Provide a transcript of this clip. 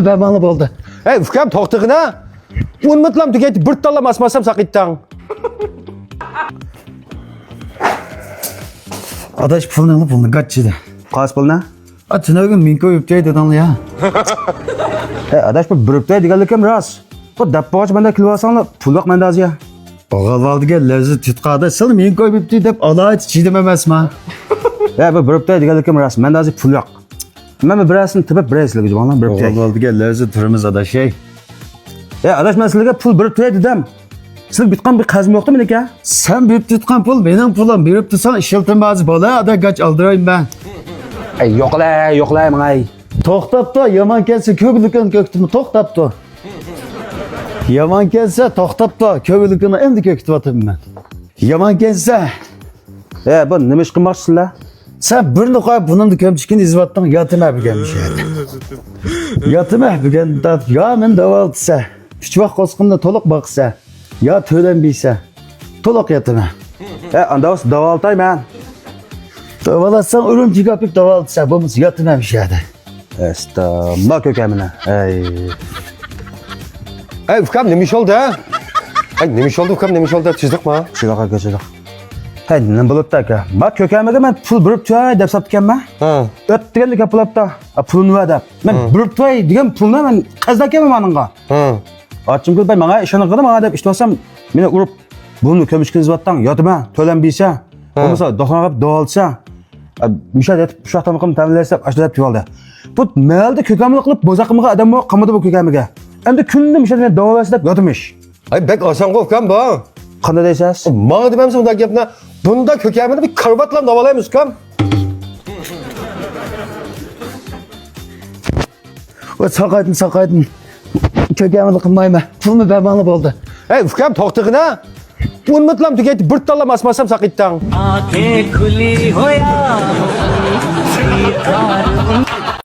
Bemali bo'ldi. Ey, ukam to'xtig'ina. Unutlam tugaydi, bir talla masmasam saqitdan. Adaş pulni qachchidi. Qaysi pulni? Atinaga men ko'yib deydi ya. Adash bu biribtay deganligim rost. Bu dappoch menda kilvasanlar pul yo'q menda hozir. Og'alvaldiga lezzat tutqada sil men ko'yib deb alayt chidim emasman. Bu biribtay deganligim rost. Menda hozir pul yo'q. Men birasini tepib birasizlarga javonan biribtay. Og'alvaldiga lezzat turimiz adaş ey. Adash men sizlarga pul biribtay dedim. Siz bitgan bir qazim yo'qmi meniki? Sen berib tutgan pul mening pulim, berib tursan ishiltimaz bola, ada gach aldirayım ben. Yo'qlar mangay. To'xtab tur, yomon kelsa ko'glikini ko'ktimi to'xtab tur. Yomon kelsa to'xtab tur, ko'glikini endi ko'ktiyotaman men. Yomon kelsa, Bu nima ish qilmoqchisizlar? sen birini qo'yib bunimni ko'mchikin izvatdan yotima bilganmish edi. Yotima bilganda yo men davoltsa, 3 vaqt qo'sqinda to'liq boqsa, yo to'lanmaysa, to'liq yotima. Anda o'z davoltayman. Davolatsan urumchiga olib davoltsa, bo'lmasa yotimamiş edi. Estamma ko'kamini. Ey, ukam nima ish oldi, ha? Ay, nima ish oldi, ukam nima ish oldi? Chiziqmi? Chiroq aka, chiroq. Nima bo'libdi aka? Men ko'kamiga men pul biribtay deb sotganman. Ha. O'tganlik gapilibdi. Pulni va deb. Men biribtay degan pulni men qazdakaman meningga. Ha. Ochimgul bay menga ishonib qildim, menga deb ishlasam, meni urib buni ko'mishkin izvatdan yotima, to'lanmaysa, bo'lmasa do'xonga davolsa, mushat etib shuxtam qilib ta'minlasa, ashlab tuyoldi. Bu malda ko'kamlik qilib bozaqimga odam yo'q, qamadi bu ko'kamiga. Endi kunni mushat men davolasa deb yotimish. Ay, bek oson-ku ukam bu. Qanday deysiz? Menga demamsan bunday gapni. Bunda ko'kamini bir karvatlam davolaymiz ukam. O saqaydın. Kökemini qilmayman. Pulni bemali bo'ldi. Ey, ukam to'xtig'ina. Unutlam tugaydi, bir talla masmasam saqitdan. आंखें खुली हो या